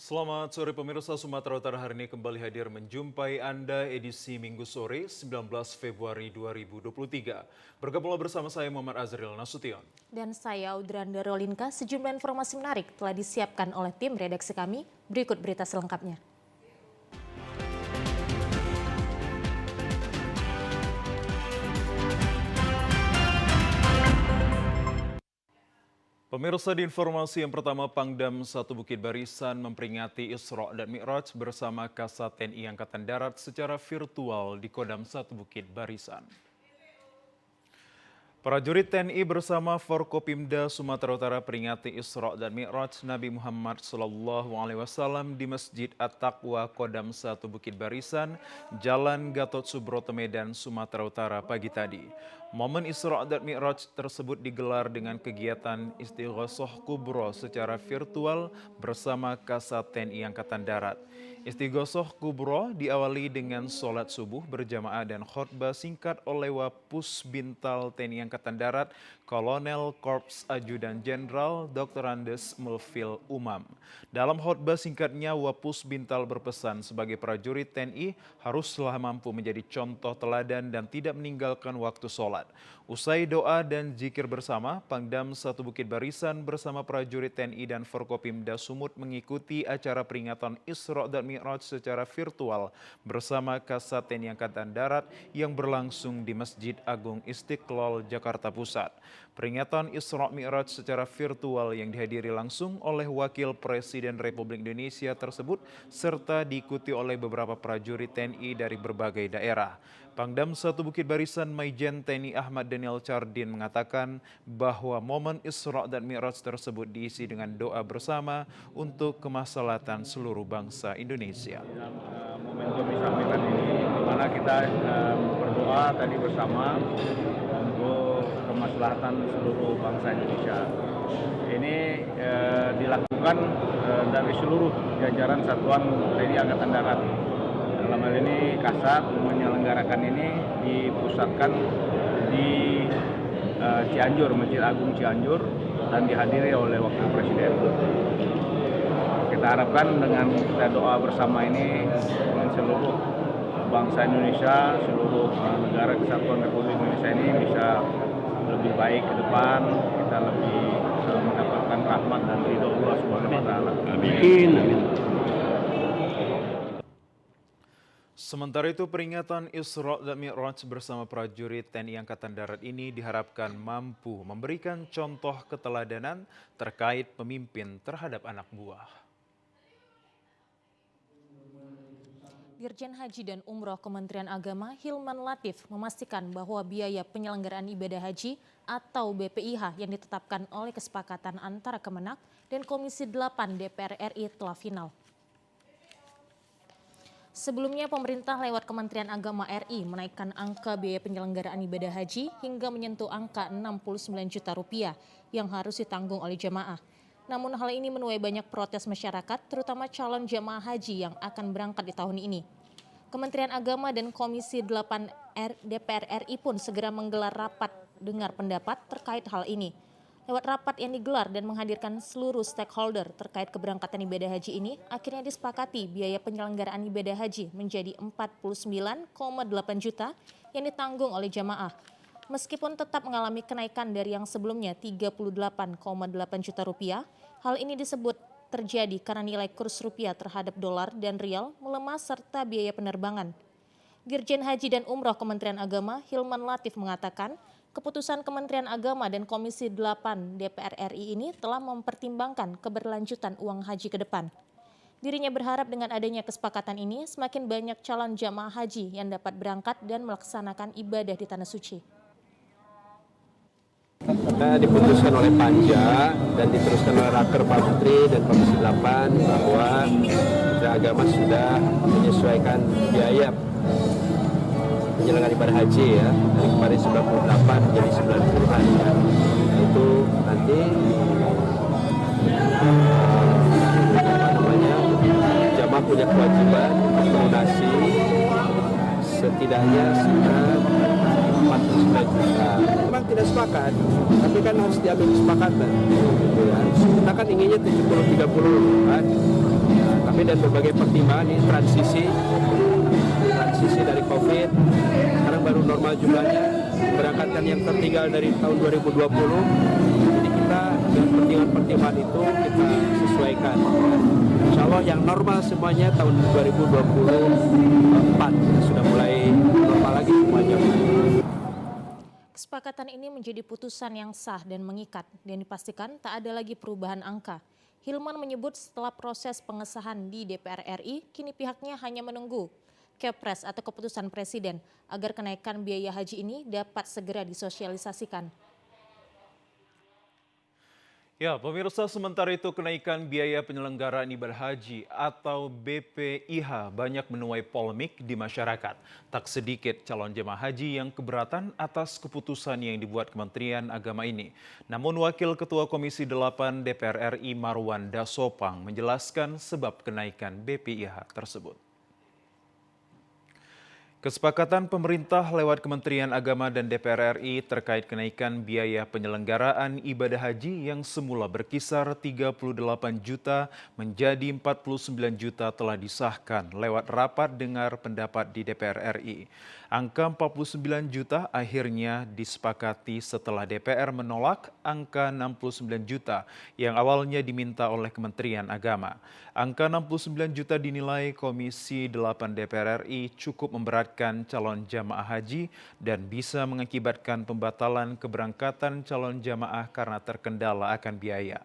Selamat sore pemirsa, Sumatera Utara hari ini kembali hadir menjumpai Anda edisi Minggu sore 19 Februari 2023. Bergabunglah bersama saya Muhammad Azril Nasution. Dan saya Audrando Rolinka. Sejumlah informasi menarik telah disiapkan oleh tim redaksi kami. Berikut berita selengkapnya. Pemirsa, di informasi yang pertama, Pangdam 1 Bukit Barisan memperingati Isra dan Mi'raj bersama Kasat TNI Angkatan Darat secara virtual di Kodam 1 Bukit Barisan. Prajurit TNI bersama Forkopimda Sumatera Utara peringati Isra dan Mi'raj Nabi Muhammad SAW di Masjid At-Taqwa Kodam 1 Bukit Barisan, Jalan Gatot Subroto Medan, Sumatera Utara pagi tadi. Momen Isra dan Mi'raj tersebut digelar dengan kegiatan Istighosah Kubro secara virtual bersama Kasat TNI Angkatan Darat. Istighosah Kubro diawali dengan sholat subuh berjamaah dan khotbah singkat oleh Wapus Bintal TNI Angkatan Darat, Kolonel Korps Ajudan Jenderal Dr. Andes Mulfil Umam. Dalam khotbah singkatnya, Wapus Bintal berpesan sebagai prajurit TNI haruslah mampu menjadi contoh teladan dan tidak meninggalkan waktu sholat. Usai doa dan zikir bersama, Pangdam 1 Bukit Barisan bersama prajurit TNI dan Forkopimda Sumut mengikuti acara peringatan Isra dan Mi'raj secara virtual bersama Kasat TNI Angkatan Darat yang berlangsung di Masjid Agung Istiqlal, Jakarta Pusat. Peringatan Isra Mi'raj secara virtual yang dihadiri langsung oleh Wakil Presiden Republik Indonesia tersebut serta diikuti oleh beberapa prajurit TNI dari berbagai daerah. Pangdam 1 Bukit Barisan Maijen TNI Ahmad Daniel Chardin mengatakan bahwa momen Isra dan Mi'raj tersebut diisi dengan doa bersama untuk kemaslahatan seluruh bangsa Indonesia. Momentum Isra Mi'raj ini di mana kita berdoa tadi bersama untuk kemaslahatan seluruh bangsa Indonesia. Ini dilakukan dari seluruh jajaran Satuan TNI Angkatan Darat. Dalam hal ini Kasat menyelenggarakan ini dipusatkan di Cianjur, Masjid Agung Cianjur, dan dihadiri oleh Wakil Presiden. Kita harapkan dengan kita doa bersama ini dengan seluruh bangsa Indonesia, seluruh negara kesatuan Republik Indonesia ini bisa lebih baik ke depan, kita lebih mendapatkan rahmat dan ridho Allah Subhanahu wa taala. Amin. Sementara itu, peringatan Isra dan Mi'raj bersama prajurit TNI Angkatan Darat ini diharapkan mampu memberikan contoh keteladanan terkait pemimpin terhadap anak buah. Dirjen Haji dan Umroh Kementerian Agama Hilman Latif memastikan bahwa biaya penyelenggaraan ibadah haji atau BPIH yang ditetapkan oleh kesepakatan antara Kemenak dan Komisi 8 DPR RI telah final. Sebelumnya, pemerintah lewat Kementerian Agama RI menaikkan angka biaya penyelenggaraan ibadah haji hingga menyentuh angka 69 juta rupiah yang harus ditanggung oleh jemaah. Namun hal ini menuai banyak protes masyarakat, terutama calon jemaah haji yang akan berangkat di tahun ini. Kementerian Agama dan Komisi 8 DPR RI pun segera menggelar rapat dengar pendapat terkait hal ini. Lewat rapat yang digelar dan menghadirkan seluruh stakeholder terkait keberangkatan ibadah haji ini, akhirnya disepakati biaya penyelenggaraan ibadah haji menjadi 49,8 juta yang ditanggung oleh jamaah. Meskipun tetap mengalami kenaikan dari yang sebelumnya 38,8 juta rupiah, hal ini disebut terjadi karena nilai kurs rupiah terhadap dolar dan rial melemah serta biaya penerbangan. Dirjen Haji dan Umroh Kementerian Agama Hilman Latif mengatakan, keputusan Kementerian Agama dan Komisi 8 DPR RI ini telah mempertimbangkan keberlanjutan uang haji ke depan. Dirinya berharap dengan adanya kesepakatan ini semakin banyak calon jamaah haji yang dapat berangkat dan melaksanakan ibadah di Tanah Suci. Diputuskan oleh Panja dan diteruskan oleh Raker Pak Menteri dan Komisi 8 bahwa Kementerian Agama sudah menyesuaikan biaya penyelenggaraan ibadah haji ya, dari kemarin 98 menjadi 90-an ya. Itu nanti jamaah punya kewajiban melunasi setidaknya sekitar 49 juta. Memang tidak sepakat, tapi kan harus diambil kesepakatan. Gitu ya. Kita kan inginnya 70-30 kan. Tapi dan berbagai pertimbangan ini transisi dari COVID, sekarang baru normal jumlahnya, berangkatkan yang tertinggal dari tahun 2020. Jadi kita dengan pertimbangan itu kita sesuaikan. Insya Allah yang normal semuanya tahun 2024 sudah mulai normal lagi semuanya. Kesepakatan ini menjadi putusan yang sah dan mengikat dan dipastikan tak ada lagi perubahan angka. Hilman menyebut setelah proses pengesahan di DPR RI, kini pihaknya hanya menunggu Kepres atau keputusan Presiden agar kenaikan biaya haji ini dapat segera disosialisasikan. Ya, pemirsa, sementara itu kenaikan biaya penyelenggaraan ibadah haji atau BPIH banyak menuai polemik di masyarakat. Tak sedikit calon jemaah haji yang keberatan atas keputusan yang dibuat Kementerian Agama ini. Namun Wakil Ketua Komisi 8 DPR RI Marwan Dasopang menjelaskan sebab kenaikan BPIH tersebut. Kesepakatan pemerintah lewat Kementerian Agama dan DPR RI terkait kenaikan biaya penyelenggaraan ibadah haji yang semula berkisar 38 juta menjadi 49 juta telah disahkan lewat rapat dengar pendapat di DPR RI. Angka 49 juta akhirnya disepakati setelah DPR menolak angka 69 juta yang awalnya diminta oleh Kementerian Agama. Angka 69 juta dinilai Komisi 8 DPR RI cukup memberatkan calon jamaah haji dan bisa mengakibatkan pembatalan keberangkatan calon jamaah karena terkendala akan biaya.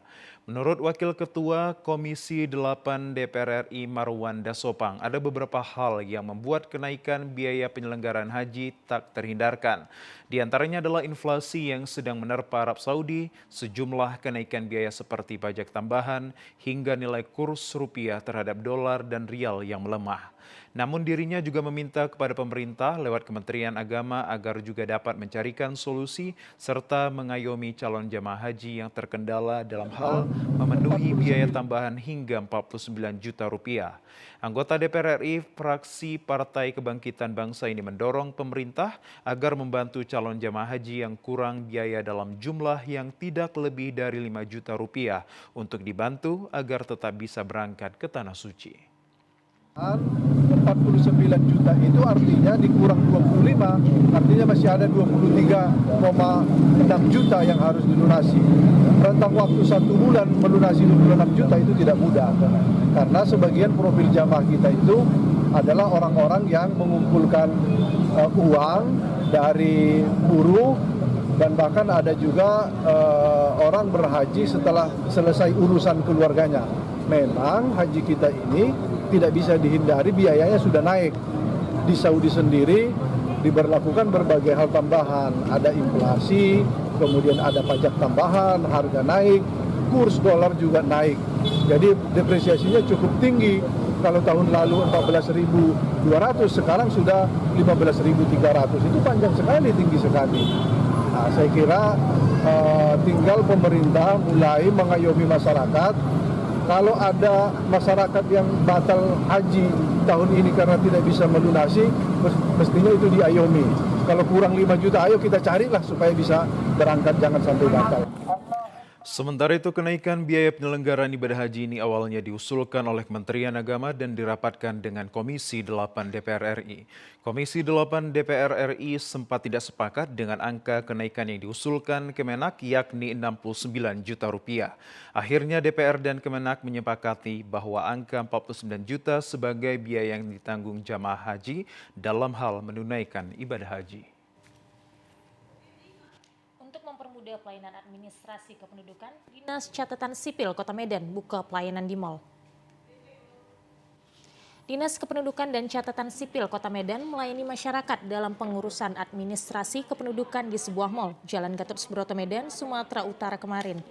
Menurut Wakil Ketua Komisi 8 DPR RI Marwan Dasopang, ada beberapa hal yang membuat kenaikan biaya penyelenggaraan haji tak terhindarkan. Di antaranya adalah inflasi yang sedang menerpa Arab Saudi, sejumlah kenaikan biaya seperti pajak tambahan, hingga nilai kurs rupiah terhadap dolar dan rial yang melemah. Namun dirinya juga meminta kepada pemerintah lewat Kementerian Agama agar juga dapat mencarikan solusi serta mengayomi calon jamaah haji yang terkendala dalam hal memenuhi biaya tambahan hingga 49 juta rupiah. Anggota DPR RI fraksi Partai Kebangkitan Bangsa ini mendorong pemerintah agar membantu calon jamaah haji yang kurang biaya dalam jumlah yang tidak lebih dari 5 juta rupiah untuk dibantu agar tetap bisa berangkat ke Tanah Suci. 49 juta itu artinya dikurang 25, artinya masih ada 23,6 juta yang harus dilunasi. Rentang waktu 1 bulan melunasi 26 juta itu tidak mudah, karena sebagian profil jamaah kita itu adalah orang-orang yang mengumpulkan uang dari buruh, dan bahkan ada juga orang berhaji setelah selesai urusan keluarganya. Memang haji kita ini tidak bisa dihindari, biayanya sudah naik. Di Saudi sendiri diberlakukan berbagai hal tambahan, ada inflasi, kemudian ada pajak tambahan, harga naik, kurs dolar juga naik. Jadi depresiasinya cukup tinggi. Kalau tahun lalu 14.200, sekarang sudah 15.300. Itu panjang sekali, tinggi sekali. Nah, saya kira tinggal pemerintah mulai mengayomi masyarakat. Kalau ada masyarakat yang batal haji tahun ini karena tidak bisa melunasi, mestinya itu diayomi. Kalau kurang 5 juta, ayo kita carilah supaya bisa berangkat, jangan sampai batal. Sementara itu, kenaikan biaya penyelenggaraan ibadah haji ini awalnya diusulkan oleh Kementerian Agama dan dirapatkan dengan Komisi 8 DPR RI. Komisi 8 DPR RI sempat tidak sepakat dengan angka kenaikan yang diusulkan Kemenak, yakni 69 juta rupiah. Akhirnya DPR dan Kemenak menyepakati bahwa angka 49 juta sebagai biaya yang ditanggung jamaah haji dalam hal menunaikan ibadah haji. Mempermudah pelayanan administrasi kependudukan, Dinas Catatan Sipil Kota Medan buka pelayanan di mal. Dinas Kependudukan dan Catatan Sipil Kota Medan melayani masyarakat dalam pengurusan administrasi kependudukan di sebuah mal, Jalan Gatot Subroto Medan, Sumatera Utara kemarin.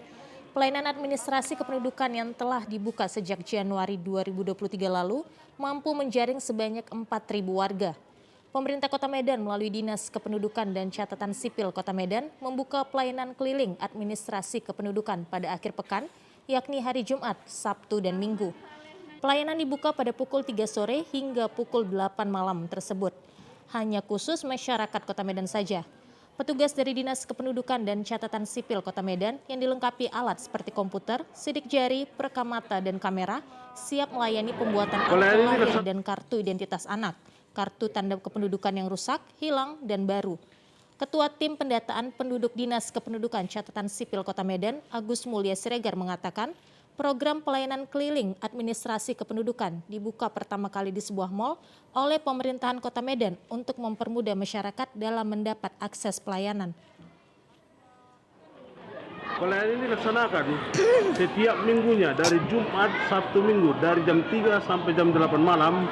Pelayanan administrasi kependudukan yang telah dibuka sejak Januari 2023 lalu mampu menjaring sebanyak 4.000 warga. Pemerintah Kota Medan melalui Dinas Kependudukan dan Catatan Sipil Kota Medan membuka pelayanan keliling administrasi kependudukan pada akhir pekan, yakni hari Jumat, Sabtu, dan Minggu. Pelayanan dibuka pada pukul 3 sore hingga pukul 8 malam tersebut. Hanya khusus masyarakat Kota Medan saja. Petugas dari Dinas Kependudukan dan Catatan Sipil Kota Medan yang dilengkapi alat seperti komputer, sidik jari, perekam mata, dan kamera siap melayani pembuatan akte lahir dan kartu identitas anak, kartu tanda kependudukan yang rusak, hilang, dan baru. Ketua Tim Pendataan Penduduk Dinas Kependudukan Catatan Sipil Kota Medan, Agus Mulya Siregar mengatakan, program pelayanan keliling administrasi kependudukan dibuka pertama kali di sebuah mal oleh pemerintahan Kota Medan untuk mempermudah masyarakat dalam mendapat akses pelayanan. Pelayanan ini dilaksanakan setiap minggunya dari Jumat, Sabtu, Minggu dari jam 3 sampai jam 8 malam.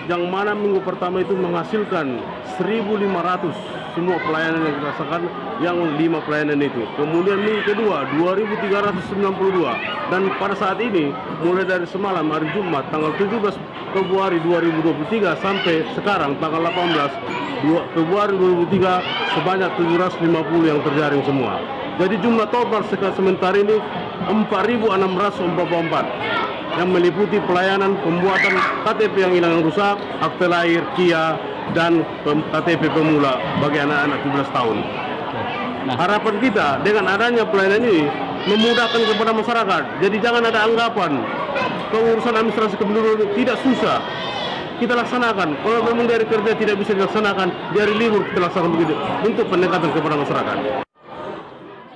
Yang mana minggu pertama itu menghasilkan 1.500 semua pelayanan yang dirasakan yang 5 pelayanan itu. Kemudian minggu kedua 2.392 dan pada saat ini mulai dari semalam hari Jumat tanggal 17 Februari 2023 sampai sekarang tanggal 18 Februari 2023 sebanyak 750 yang terjaring semua. Jadi jumlah total sementara ini 4.644 yang meliputi pelayanan pembuatan KTP yang hilang yang rusak, akte lahir, KIA, dan KTP pemula bagi anak-anak 17 tahun. Harapan kita dengan adanya pelayanan ini memudahkan kepada masyarakat. Jadi jangan ada anggapan pengurusan administrasi kependudukan tidak susah. Kita laksanakan. Kalau memang dari kerja tidak bisa dilaksanakan, dari libur kita laksanakan begitu untuk pendekatan kepada masyarakat.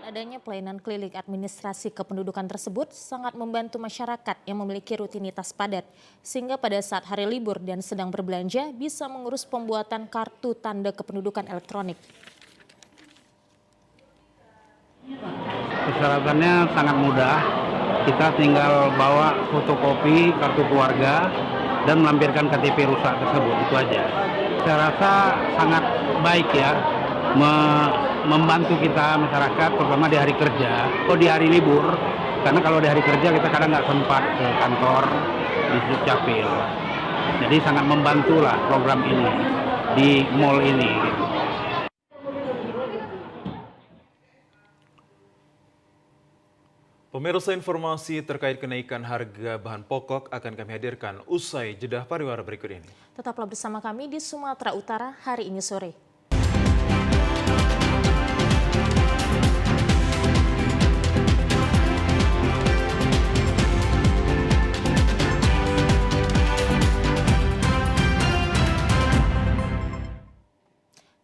Adanya pelayanan keliling administrasi kependudukan tersebut sangat membantu masyarakat yang memiliki rutinitas padat, sehingga pada saat hari libur dan sedang berbelanja bisa mengurus pembuatan kartu tanda kependudukan elektronik. Persyaratannya sangat mudah, kita tinggal bawa fotokopi kartu keluarga dan melampirkan KTP rusak tersebut, itu aja. Saya rasa sangat baik ya, membantu kita masyarakat terutama di hari kerja, di hari libur, karena kalau di hari kerja kita kadang nggak sempat ke kantor di Dukcapil. Jadi sangat membantu lah program ini di mall ini. Gitu. Pemirsa, informasi terkait kenaikan harga bahan pokok akan kami hadirkan usai jeda pariwara berikut ini. Tetaplah bersama kami di Sumatera Utara hari ini sore.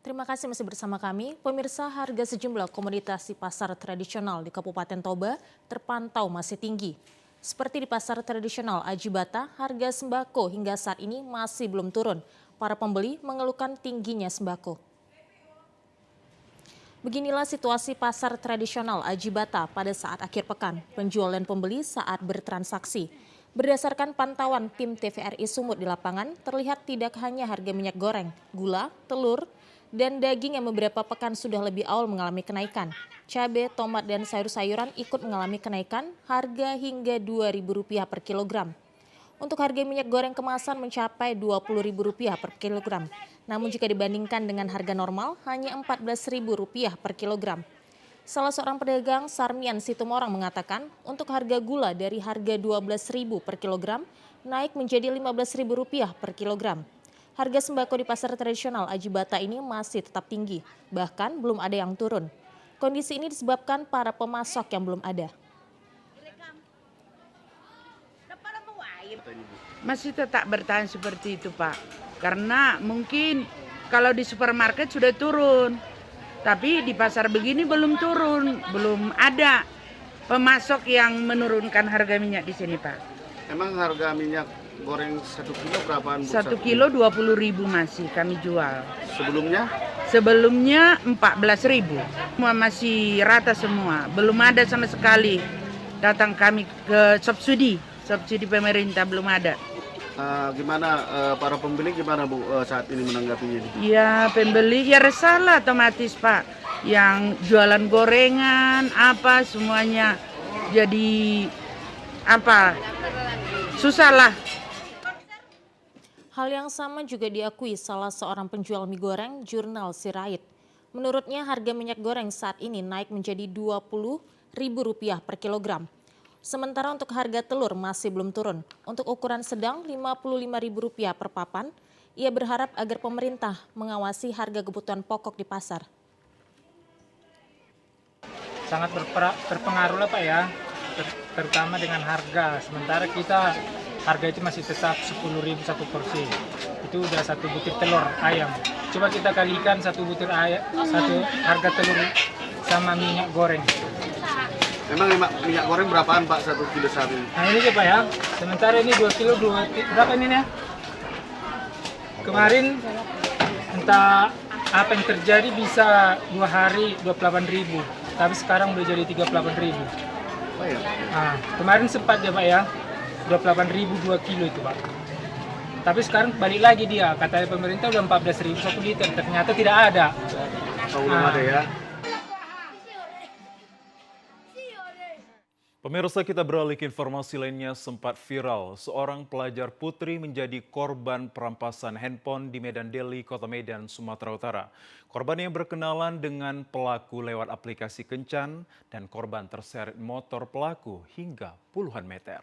Terima kasih masih bersama kami. Pemirsa, harga sejumlah komoditas di pasar tradisional di Kabupaten Toba terpantau masih tinggi. Seperti di pasar tradisional Aji Bata, harga sembako hingga saat ini masih belum turun. Para pembeli mengeluhkan tingginya sembako. Beginilah situasi pasar tradisional Aji Bata pada saat akhir pekan. Penjual dan pembeli saat bertransaksi. Berdasarkan pantauan tim TVRI Sumut di lapangan, terlihat tidak hanya harga minyak goreng, gula, telur, dan daging yang beberapa pekan sudah lebih awal mengalami kenaikan. Cabai, tomat, dan sayur-sayuran ikut mengalami kenaikan harga hingga Rp2.000 per kilogram. Untuk harga minyak goreng kemasan mencapai Rp20.000 per kilogram. Namun jika dibandingkan dengan harga normal hanya Rp14.000 per kilogram. Salah seorang pedagang Sarmian Situmorang mengatakan untuk harga gula dari harga Rp12.000 per kilogram naik menjadi Rp15.000 per kilogram. Harga sembako di pasar tradisional Aji Bata ini masih tetap tinggi, bahkan belum ada yang turun. Kondisi ini disebabkan para pemasok yang belum ada. Masih tetap bertahan seperti itu, Pak. Karena mungkin kalau di supermarket sudah turun, tapi di pasar begini belum turun, belum ada pemasok yang menurunkan harga minyak di sini, Pak. Emang harga minyak goreng 1 kilo berapaan? 1 kilo 20.000 masih kami jual. Sebelumnya? Sebelumnya 14.000. Semua masih rata semua. Belum ada sama sekali datang kami ke subsidi pemerintah belum ada. Gimana para pembeli gimana Bu saat ini menanggapinya? Ya pembeli ya resah lah otomatis Pak. Yang jualan gorengan apa semuanya jadi apa susah lah. Hal yang sama juga diakui salah seorang penjual mie goreng Jurnal Sirait. Menurutnya harga minyak goreng saat ini naik menjadi Rp20.000 per kilogram. Sementara untuk harga telur masih belum turun. Untuk ukuran sedang Rp55.000 per papan. Ia berharap agar pemerintah mengawasi harga kebutuhan pokok di pasar. sangat berpengaruh lah Pak ya, terutama dengan harga. Sementara kita harga itu masih tetap 10.000 satu porsi. Itu udah satu butir telur ayam. Coba kita kalikan satu butir ayam, satu harga telur sama minyak goreng. Memang minyak goreng berapaan Pak 1 kilo saat ini? Nah ini Pak ya, sementara ini 2 kilo, berapa ini ya? Kemarin entah apa yang terjadi bisa 2 hari 28.000, tapi sekarang udah jadi 38.000. Oh ya? Nah, kemarin sempat ya Pak ya, 28.000 2 kilo itu Pak. Tapi sekarang balik lagi dia, katanya pemerintah udah 14.000 1 liter, ternyata tidak ada. Oh, belum ada ya? Pemirsa, kita beralih ke informasi lainnya. Sempat viral, seorang pelajar putri menjadi korban perampasan handphone di Medan Deli, Kota Medan, Sumatera Utara. Korban yang berkenalan dengan pelaku lewat aplikasi Kencan dan korban terseret motor pelaku hingga puluhan meter.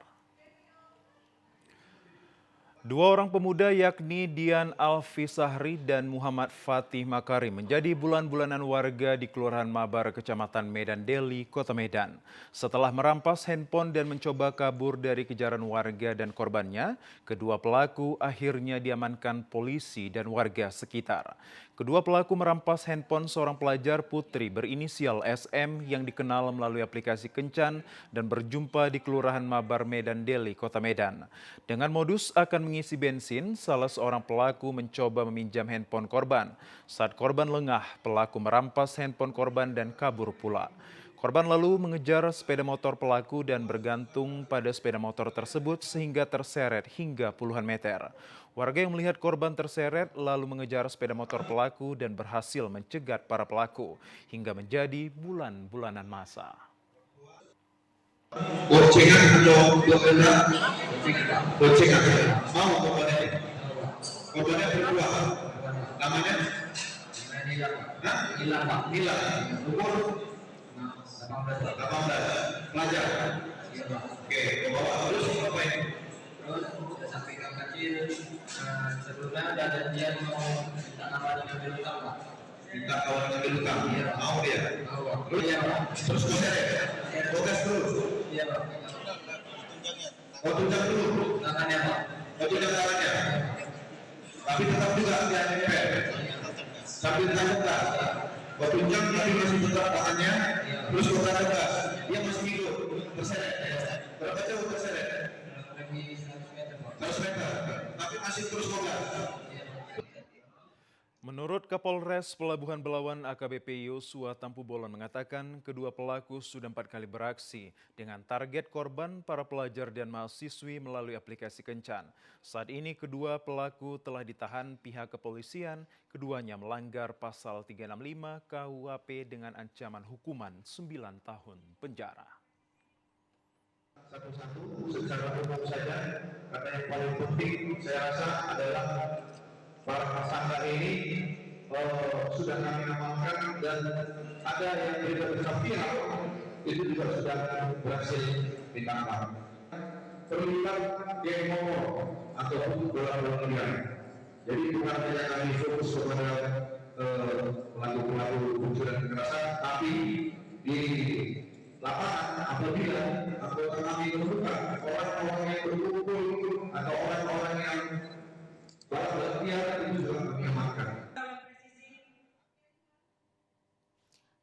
2 orang pemuda yakni Dian Alfisahri dan Muhammad Fatih Makarim menjadi bulan-bulanan warga di Kelurahan Mabar, Kecamatan Medan Deli, Kota Medan. Setelah merampas handphone dan mencoba kabur dari kejaran warga dan korbannya, kedua pelaku akhirnya diamankan polisi dan warga sekitar. Kedua pelaku merampas handphone seorang pelajar putri berinisial SM yang dikenal melalui aplikasi Kencan dan berjumpa di Kelurahan Mabar, Medan Deli, Kota Medan. Dengan modus akan mengisi bensin, salah seorang pelaku mencoba meminjam handphone korban. Saat korban lengah, pelaku merampas handphone korban dan kabur pula. Korban lalu mengejar sepeda motor pelaku dan bergantung pada sepeda motor tersebut sehingga terseret hingga puluhan meter. Warga yang melihat korban terseret lalu mengejar sepeda motor pelaku dan berhasil mencegat para pelaku hingga menjadi bulan-bulanan masa. Bocengan atau benda? Bocengan. Mau korbannya? Korbannya berdua. Namanya? Nila. Umur? 18. Pelajar? Oke, bawa terus ngapain? Terus udah sampai gang kecil. Sebelumnya ada janjian mau minta kawan ngambil utang Pak. Minta kawan ngambil utang? Mau dia? Terus bogas terus? Iya Pak. Oh tunjang dulu? Tangannya Pak. Oh tunjang tangannya? Tapi tetap juga dia nempel? Sambil tegas? Oh tunjang tapi masih tetap tangannya? Terus bogas tegas? Dia masih hidup? Terseret? Berapa jauh terseret? 100 meter? Tapi masih terus bogas? Menurut Kapolres Pelabuhan Belawan AKBP Yosua Tampu Bolon mengatakan kedua pelaku sudah 4 kali beraksi dengan target korban para pelajar dan mahasiswi melalui aplikasi Kencan. Saat ini kedua pelaku telah ditahan pihak kepolisian, keduanya melanggar pasal 365 KUHP dengan ancaman hukuman 9 tahun penjara. Satu-satu secara umum saja, karena yang paling penting saya rasa adalah para tersangka ini sudah kami amankan dan ada yang tidak bersaksikan itu juga sudah berhasil ditangkap. Terlibat geng motor ataupun bola-bola liar. Jadi bukan hanya kami fokus kepada pelaku-pelaku unsur kekerasan, tapi di lapangan apabila anggota kami menemukan orang-orang yang berkumpul atau orang-orang yang itu juga kami amankan.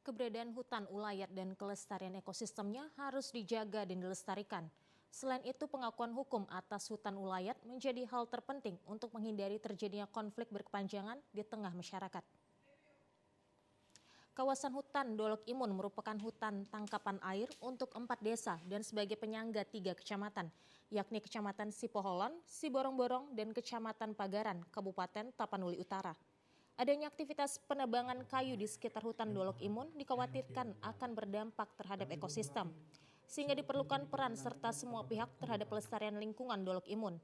Keberadaan hutan ulayat dan kelestarian ekosistemnya harus dijaga dan dilestarikan. Selain itu, pengakuan hukum atas hutan ulayat menjadi hal terpenting untuk menghindari terjadinya konflik berkepanjangan di tengah masyarakat. Kawasan hutan Dolok Imun merupakan hutan tangkapan air untuk 4 desa dan sebagai penyangga 3 kecamatan, yakni Kecamatan Sipoholon, Siborong-Borong, dan Kecamatan Pagaran, Kabupaten Tapanuli Utara. Adanya aktivitas penebangan kayu di sekitar hutan Dolok Imun dikhawatirkan akan berdampak terhadap ekosistem, sehingga diperlukan peran serta semua pihak terhadap pelestarian lingkungan Dolok Imun.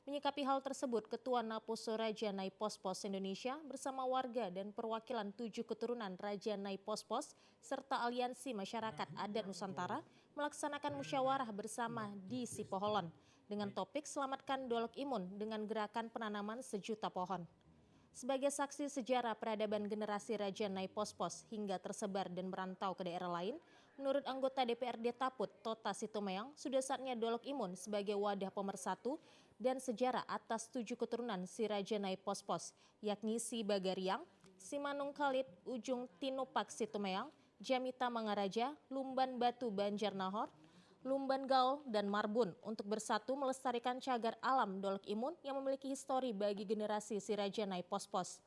Menyikapi hal tersebut, Ketua Naposo Raja Nai Pos-Pos Indonesia bersama warga dan perwakilan 7 keturunan Raja Nai Pos-Pos serta Aliansi Masyarakat Adat Nusantara melaksanakan musyawarah bersama di Sipoholon dengan topik Selamatkan Dolok Imun dengan gerakan penanaman 1 juta pohon. Sebagai saksi sejarah peradaban generasi Raja Nai Pos-Pos hingga tersebar dan merantau ke daerah lain, Menurut anggota DPRD Taput, Tota Situmeyang, sudah saatnya Dolok Imun sebagai wadah pemersatu dan sejarah atas 7 keturunan si Raja Nai Pospos, yakni si Bagariang, si Manung Khalid, Ujung Tinupak Situmeyang, Jamita Mangaraja, Lumban Batu Banjar Nahor, Lumban Gaul, dan Marbun untuk bersatu melestarikan cagar alam Dolok Imun yang memiliki histori bagi generasi si Raja Nai Pospos.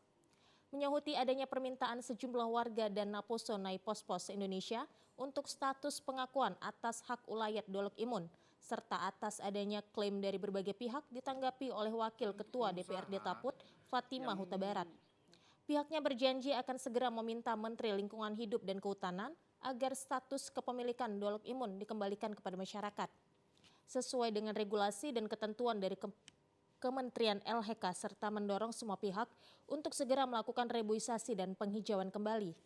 Menyahuti adanya permintaan sejumlah warga dan Naposo Nai Pospos Indonesia untuk status pengakuan atas hak ulayat Dolok Imun, serta atas adanya klaim dari berbagai pihak ditanggapi oleh Wakil Ketua DPRD Taput, Fatimah Huta Barat. Pihaknya berjanji akan segera meminta Menteri Lingkungan Hidup dan Kehutanan agar status kepemilikan Dolok Imun dikembalikan kepada masyarakat. Sesuai dengan regulasi dan ketentuan dari Kementerian LHK serta mendorong semua pihak untuk segera melakukan reboisasi dan penghijauan kembali.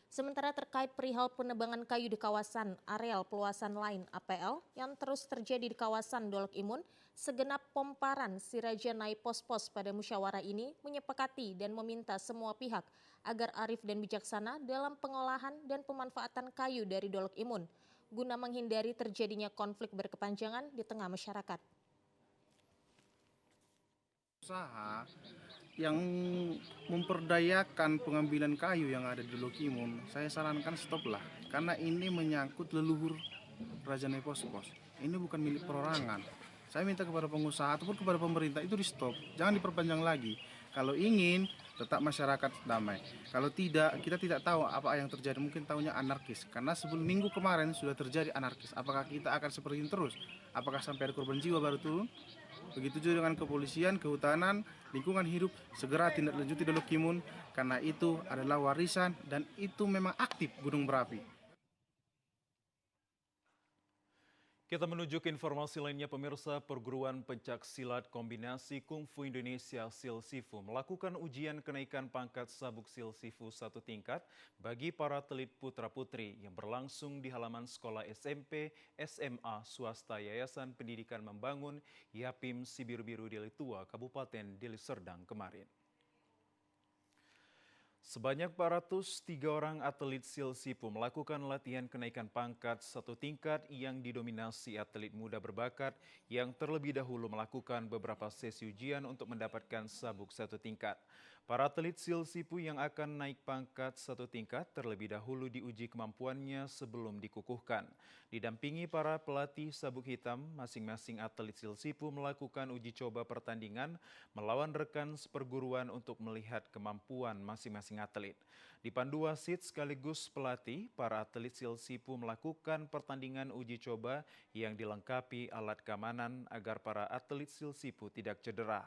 Sementara terkait perihal penebangan kayu di kawasan areal peluasan lain APL yang terus terjadi di kawasan Dolok Imun, segenap pomparan si Raja Nai Pospos pada musyawarah ini menyepakati dan meminta semua pihak agar arif dan bijaksana dalam pengolahan dan pemanfaatan kayu dari Dolok Imun, guna menghindari terjadinya konflik berkepanjangan di tengah masyarakat. Usaha yang memperdayakan pengambilan kayu yang ada di Dolok Imun, saya sarankan stoplah, karena ini menyangkut leluhur Raja Nai Pospos. Ini bukan milik perorangan. Saya minta kepada pengusaha ataupun kepada pemerintah itu di stop, jangan diperpanjang lagi. Kalau ingin tetap masyarakat damai. Kalau tidak, kita tidak tahu apa yang terjadi. Mungkin tahunya anarkis, karena sebelum minggu kemarin sudah terjadi anarkis. Apakah kita akan seperti ini terus? Apakah sampai ada korban jiwa baru turun? Begitu juga dengan kepolisian, kehutanan, lingkungan hidup, segera tindak lanjuti Dolok Imun, karena itu adalah warisan dan itu memang aktif gunung berapi. Kita menuju ke informasi lainnya, pemirsa. Perguruan Pencak Silat Kombinasi Kungfu Indonesia SILSIFU melakukan ujian kenaikan pangkat sabuk SILSIFU 1 tingkat bagi para atlet putra-putri yang berlangsung di halaman sekolah SMP, SMA, swasta Yayasan Pendidikan Membangun Yapim Sibiru-Biru Deli Tua, Kabupaten Deli Serdang kemarin. Sebanyak 403 orang atlet SILSIFU melakukan latihan kenaikan pangkat 1 tingkat yang didominasi atlet muda berbakat yang terlebih dahulu melakukan beberapa sesi ujian untuk mendapatkan sabuk 1 tingkat. Para atlet SILSIFU yang akan naik pangkat 1 tingkat terlebih dahulu diuji kemampuannya sebelum dikukuhkan. Didampingi para pelatih sabuk hitam, masing-masing atlet SILSIFU melakukan uji coba pertandingan melawan rekan seperguruan untuk melihat kemampuan masing-masing atlet. Dipandu wasit sekaligus pelatih, para atlet SILSIFU melakukan pertandingan uji coba yang dilengkapi alat keamanan agar para atlet SILSIFU tidak cedera.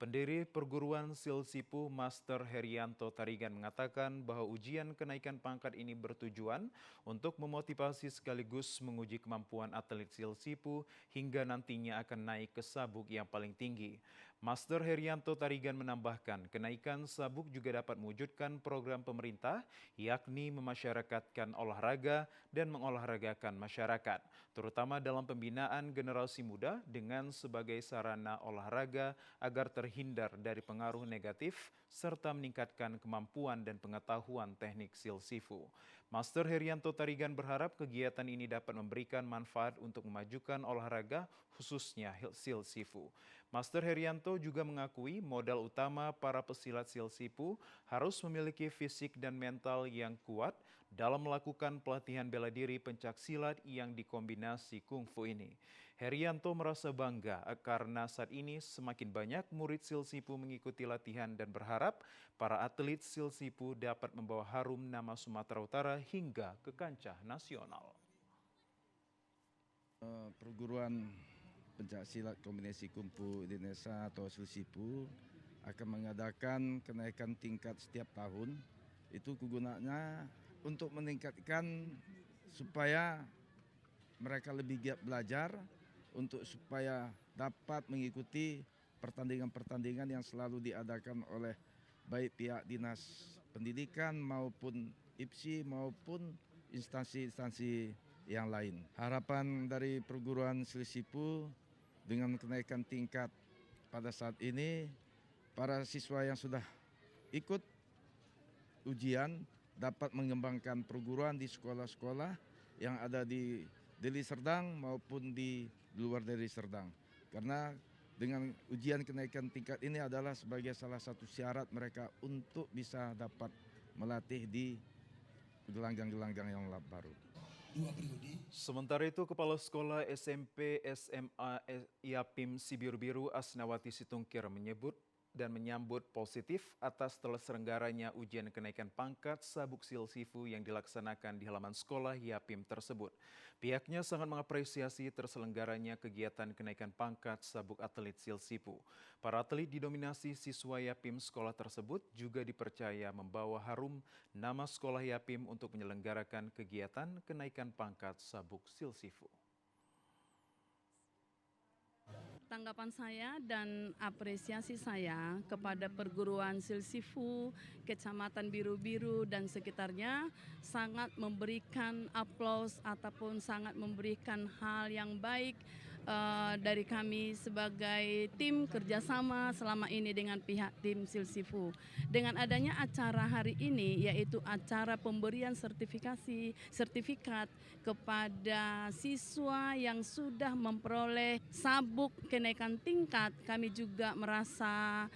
Pendiri perguruan SILSIFU Master Herianto Tarigan mengatakan bahwa ujian kenaikan pangkat ini bertujuan untuk memotivasi sekaligus menguji kemampuan atlet SILSIFU hingga nantinya akan naik ke sabuk yang paling tinggi. Master Herianto Tarigan menambahkan, kenaikan sabuk juga dapat mewujudkan program pemerintah, yakni memasyarakatkan olahraga dan mengolahragakan masyarakat, terutama dalam pembinaan generasi muda dengan sebagai sarana olahraga agar terhindar dari pengaruh negatif serta meningkatkan kemampuan dan pengetahuan teknik SILSIFU. Master Herianto Tarigan berharap kegiatan ini dapat memberikan manfaat untuk memajukan olahraga khususnya SILSIFU. Master Herianto juga mengakui modal utama para pesilat SILSIFU harus memiliki fisik dan mental yang kuat dalam melakukan pelatihan bela diri pencak silat yang dikombinasi kungfu ini. Herianto merasa bangga karena saat ini semakin banyak murid SILSIFU mengikuti latihan dan berharap para atlet SILSIFU dapat membawa harum nama Sumatera Utara hingga ke kancah nasional. Perguruan Pencak Silat Kombinasi Kungfu Indonesia atau SILSIFU akan mengadakan kenaikan tingkat setiap tahun. Itu kegunaannya untuk meningkatkan supaya mereka lebih giat belajar, untuk supaya dapat mengikuti pertandingan-pertandingan yang selalu diadakan oleh baik pihak Dinas Pendidikan maupun IPSI maupun instansi-instansi yang lain. Harapan dari perguruan SILSIFU dengan kenaikan tingkat pada saat ini, para siswa yang sudah ikut ujian dapat mengembangkan perguruan di sekolah-sekolah yang ada di Deli Serdang maupun di luar Deli Serdang. Karena dengan ujian kenaikan tingkat ini adalah sebagai salah satu syarat mereka untuk bisa dapat melatih di gelanggang-gelanggang yang baru. Sementara itu, Kepala Sekolah SMP SMA Yapim Sibiru-Biru Asnawati Situngkir menyebut dan menyambut positif atas terselenggaranya ujian kenaikan pangkat Sabuk Silsifu yang dilaksanakan di halaman sekolah Yapim tersebut. Pihaknya sangat mengapresiasi terselenggaranya kegiatan kenaikan pangkat Sabuk Atlet Silsifu. Para atlet didominasi siswa Yapim sekolah tersebut juga dipercaya membawa harum nama sekolah Yapim untuk menyelenggarakan kegiatan kenaikan pangkat Sabuk Silsifu. Tanggapan saya dan apresiasi saya kepada perguruan Silsifu, Kecamatan Biru-Biru dan sekitarnya sangat memberikan aplaus ataupun sangat memberikan hal yang baik dari kami sebagai tim kerjasama selama ini dengan pihak tim Silsifu. Dengan adanya acara hari ini, yaitu acara pemberian sertifikat kepada siswa yang sudah memperoleh sabuk kenaikan tingkat, kami juga merasa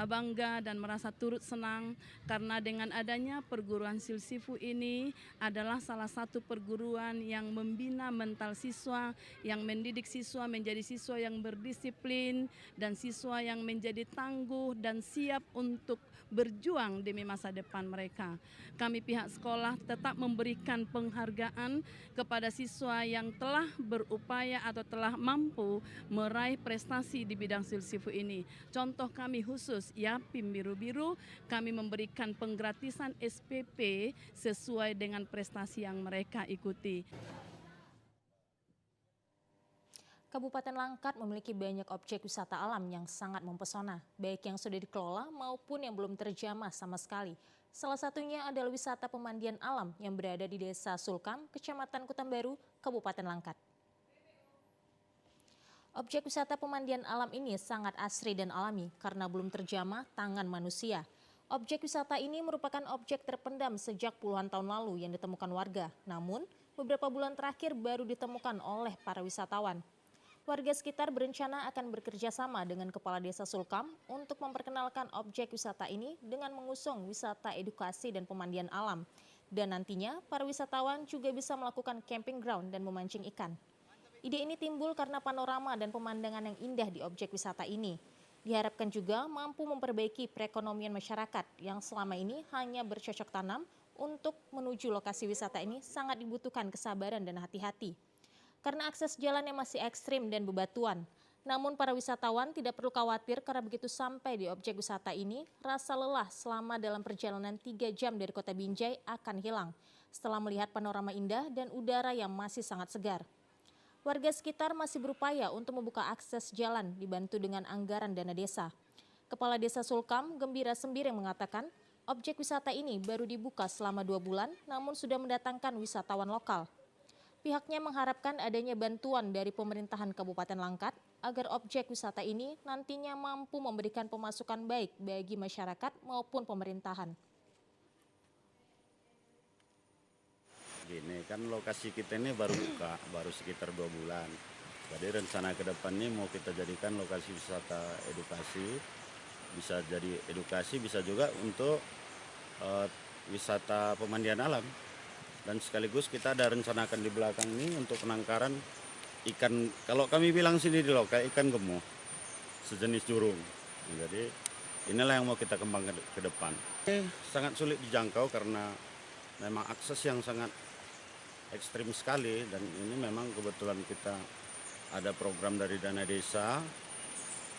bangga dan merasa turut senang karena dengan adanya perguruan Silsifu ini adalah salah satu perguruan yang membina mental siswa, yang mendidik siswa menjadi siswa yang berdisiplin dan siswa yang menjadi tangguh dan siap untuk berjuang demi masa depan mereka. Kami pihak sekolah tetap memberikan penghargaan kepada siswa yang telah berupaya atau telah mampu meraih prestasi di bidang Silsifu ini. Contoh kami khusus Yapim Biru-Biru, kami memberikan penggratisan SPP sesuai dengan prestasi yang mereka ikuti. Kabupaten Langkat memiliki banyak objek wisata alam yang sangat mempesona, baik yang sudah dikelola maupun yang belum terjamah sama sekali. Salah satunya adalah wisata pemandian alam yang berada di Desa Sulkam, Kecamatan Kutambaru, Kabupaten Langkat. Objek wisata pemandian alam ini sangat asri dan alami karena belum terjamah tangan manusia. Objek wisata ini merupakan objek terpendam sejak puluhan tahun lalu yang ditemukan warga. Namun, beberapa bulan terakhir baru ditemukan oleh para wisatawan. Warga sekitar berencana akan bekerja sama dengan Kepala Desa Sulkam untuk memperkenalkan objek wisata ini dengan mengusung wisata edukasi dan pemandian alam. Dan nantinya, para wisatawan juga bisa melakukan camping ground dan memancing ikan. Ide ini timbul karena panorama dan pemandangan yang indah di objek wisata ini. Diharapkan juga mampu memperbaiki perekonomian masyarakat yang selama ini hanya bercocok tanam. Untuk menuju lokasi wisata ini sangat dibutuhkan kesabaran dan hati-hati. Karena akses jalannya masih ekstrim dan bebatuan. Namun para wisatawan tidak perlu khawatir karena begitu sampai di objek wisata ini, rasa lelah selama dalam perjalanan 3 jam dari Kota Binjai akan hilang setelah melihat panorama indah dan udara yang masih sangat segar. Warga sekitar masih berupaya untuk membuka akses jalan dibantu dengan anggaran dana desa. Kepala Desa Sulkam, Gembira Sembiring mengatakan, objek wisata ini baru dibuka selama 2 bulan namun sudah mendatangkan wisatawan lokal. Pihaknya mengharapkan adanya bantuan dari pemerintahan Kabupaten Langkat agar objek wisata ini nantinya mampu memberikan pemasukan baik bagi masyarakat maupun pemerintahan. Gini kan lokasi kita ini baru buka, baru sekitar 2 bulan. Jadi rencana ke depannya mau kita jadikan lokasi wisata edukasi, bisa jadi edukasi, bisa juga untuk wisata pemandian alam. Dan sekaligus kita ada rencanakan di belakang ini untuk penangkaran ikan, kalau kami bilang sini di lokal ikan gemuh, sejenis jurung. Jadi inilah yang mau kita kembangkan ke depan. Sangat sulit dijangkau karena memang akses yang sangat ekstrim sekali dan ini memang kebetulan kita ada program dari dana desa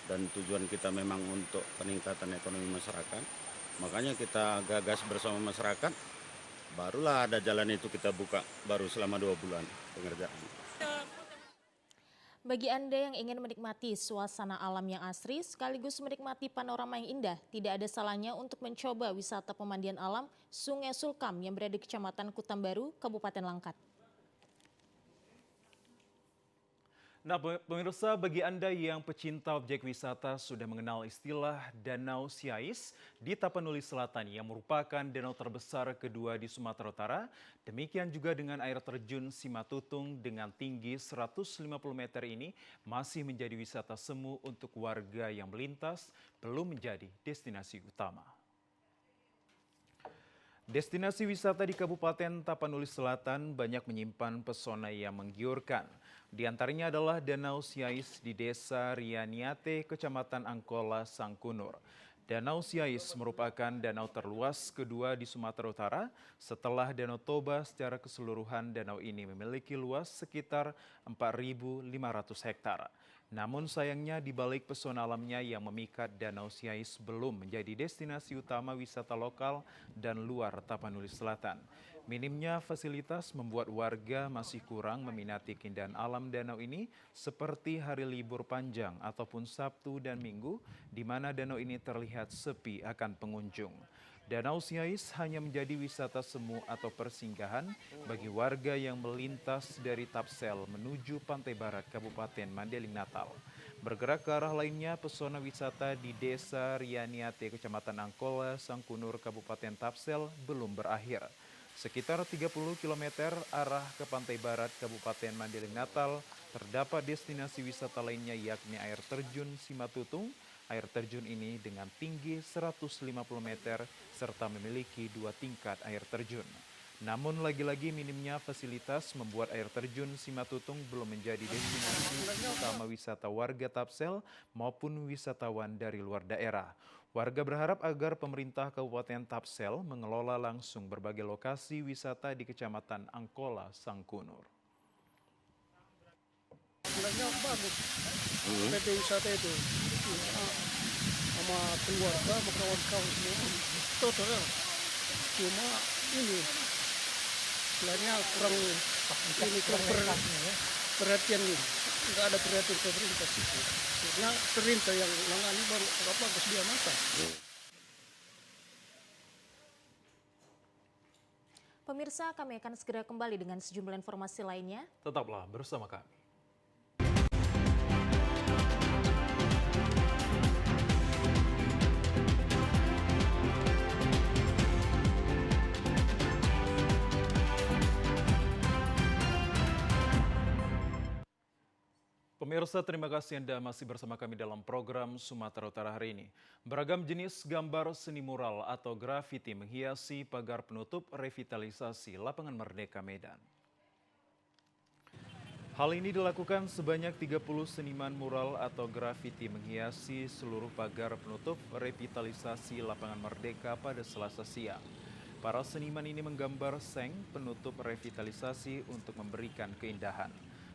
dan tujuan kita memang untuk peningkatan ekonomi masyarakat. Makanya kita gagas bersama masyarakat. Barulah ada jalan itu kita buka baru selama 2 bulan pengerjaan. Bagi Anda yang ingin menikmati suasana alam yang asri sekaligus menikmati panorama yang indah, tidak ada salahnya untuk mencoba wisata pemandian alam Sungai Sulkam yang berada di Kecamatan Kutambaru, Kabupaten Langkat. Nah, pemirsa, bagi Anda yang pecinta objek wisata sudah mengenal istilah Danau Siais di Tapanuli Selatan yang merupakan danau terbesar kedua di Sumatera Utara. Demikian juga dengan air terjun Simatutung dengan tinggi 150 meter ini masih menjadi wisata semu untuk warga yang melintas, belum menjadi destinasi utama. Destinasi wisata di Kabupaten Tapanuli Selatan banyak menyimpan pesona yang menggiurkan. Di antaranya adalah Danau Siais di Desa Rianiate, Kecamatan Angkola, Sangkunur. Danau Siais merupakan danau terluas kedua di Sumatera Utara. Setelah Danau Toba, secara keseluruhan danau ini memiliki luas sekitar 4.500 hektar. Namun sayangnya di balik pesona alamnya yang memikat, Danau Siais belum menjadi destinasi utama wisata lokal dan luar Tapanuli Selatan. Minimnya fasilitas membuat warga masih kurang meminati keindahan alam danau ini seperti hari libur panjang ataupun Sabtu dan Minggu, di mana danau ini terlihat sepi akan pengunjung. Danau Siais hanya menjadi wisata semu atau persinggahan bagi warga yang melintas dari Tapsel menuju pantai barat Kabupaten Mandailing Natal. Bergerak ke arah lainnya, pesona wisata di Desa Rianiate, Kecamatan Angkola, Sangkunur, Kabupaten Tapsel belum berakhir. Sekitar 30 km arah ke pantai barat Kabupaten Mandailing Natal, terdapat destinasi wisata lainnya yakni air terjun Simatutung. Air terjun ini dengan tinggi 150 meter serta memiliki 2 tingkat air terjun. Namun lagi-lagi minimnya fasilitas membuat air terjun Simatutung belum menjadi destinasi utama wisata warga Tapsel maupun wisatawan dari luar daerah. Warga berharap agar pemerintah Kabupaten Tapsel mengelola langsung berbagai lokasi wisata di Kecamatan Angkola, Sangkunur. Sebenarnya bagus PT wisata itu sama keluarga, sama kawan-kawan semua total ya. Cuma ini sebenarnya kurang perhatian nih, nggak ada perhatian pemerintah sih. Karena pemerintah yang nangani baru bagus dia masa. Pemirsa, kami akan segera kembali dengan sejumlah informasi lainnya. Tetaplah bersama kami. Pemirsa, terima kasih Anda masih bersama kami dalam program Sumatera Utara hari ini. Beragam jenis gambar seni mural atau grafiti menghiasi pagar penutup revitalisasi Lapangan Merdeka Medan. Hal ini dilakukan sebanyak 30 seniman mural atau grafiti menghiasi seluruh pagar penutup revitalisasi Lapangan Merdeka pada Selasa siang. Para seniman ini menggambar seng penutup revitalisasi untuk memberikan keindahan.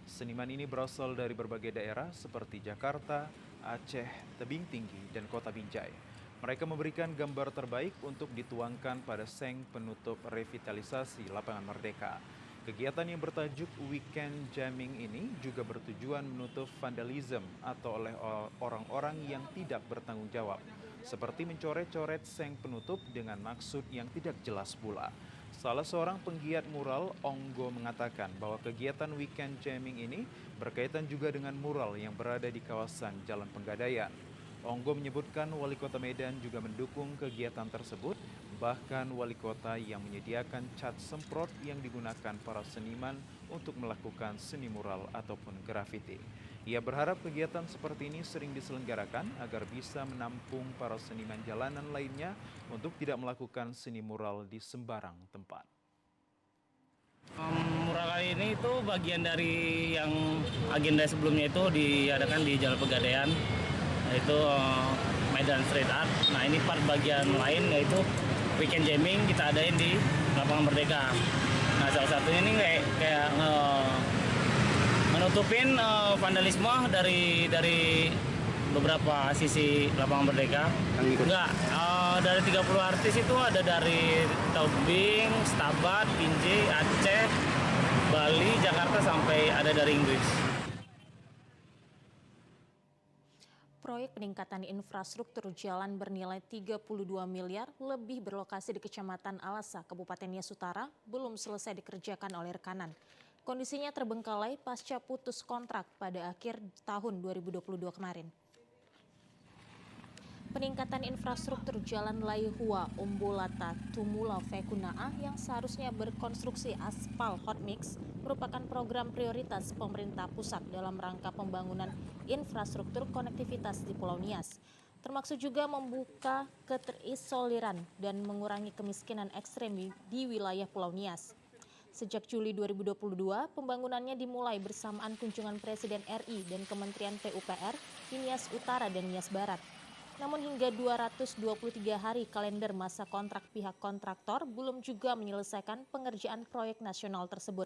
Seniman ini berasal dari berbagai daerah seperti Jakarta, Aceh, Tebing Tinggi, dan Kota Binjai. Mereka memberikan gambar terbaik untuk dituangkan pada seng penutup revitalisasi Lapangan Merdeka. Kegiatan yang bertajuk Weekend Jamming ini juga bertujuan menutup vandalisme atau oleh orang-orang yang tidak bertanggung jawab, seperti mencoret-coret seng penutup dengan maksud yang tidak jelas pula. Salah seorang penggiat mural, Onggo, mengatakan bahwa kegiatan Weekend Jamming ini berkaitan juga dengan mural yang berada di kawasan Jalan Penggadaian. Onggo menyebutkan Wali Kota Medan juga mendukung kegiatan tersebut, bahkan Wali Kota yang menyediakan cat semprot yang digunakan para seniman untuk melakukan seni mural ataupun grafiti. Ia berharap kegiatan seperti ini sering diselenggarakan agar bisa menampung para seniman jalanan lainnya untuk tidak melakukan seni mural di sembarang tempat. Mural kali ini itu bagian dari yang agenda sebelumnya itu diadakan di Jalan Pegadaian, yaitu Medan Street Art. Nah, ini part bagian lain yaitu Weekend Jamming kita adain di Lapangan Merdeka. Nah, salah satunya ini kayak menutupin vandalisme dari beberapa sisi Lapangan Merdeka. Enggak, dari 30 artis itu ada dari Tebing, Stabat, Binjai, Aceh, Bali, Jakarta sampai ada dari Inggris. Proyek peningkatan infrastruktur jalan bernilai 32 miliar lebih berlokasi di Kecamatan Alasa, Kabupaten Nias Utara, belum selesai dikerjakan oleh rekanan. Kondisinya terbengkalai pasca putus kontrak pada akhir tahun 2022 kemarin. Peningkatan infrastruktur Jalan Laihua Ombolata Tumula Vekunaa yang seharusnya berkonstruksi aspal hot mix merupakan program prioritas pemerintah pusat dalam rangka pembangunan infrastruktur konektivitas di Pulau Nias, termasuk juga membuka keterisoliran dan mengurangi kemiskinan ekstrem di wilayah Pulau Nias. Sejak Juli 2022, pembangunannya dimulai bersamaan kunjungan Presiden RI dan Kementerian PUPR di Nias Utara dan Nias Barat. Namun hingga 223 hari kalender masa kontrak pihak kontraktor belum juga menyelesaikan pengerjaan proyek nasional tersebut.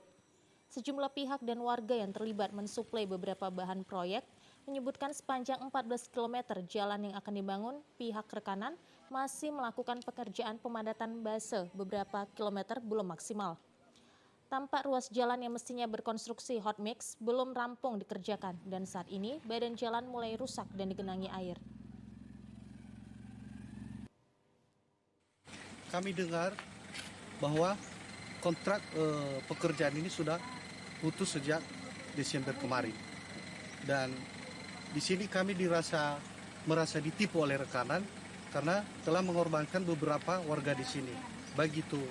Sejumlah pihak dan warga yang terlibat mensuplai beberapa bahan proyek menyebutkan sepanjang 14 km jalan yang akan dibangun, pihak rekanan masih melakukan pekerjaan pemadatan base beberapa kilometer belum maksimal. Tampak ruas jalan yang mestinya berkonstruksi hot mix belum rampung dikerjakan dan saat ini badan jalan mulai rusak dan digenangi air. Kami dengar bahwa kontrak pekerjaan ini sudah putus sejak Desember kemarin. Dan di sini kami merasa ditipu oleh rekanan karena telah mengorbankan beberapa warga di sini. Baik itu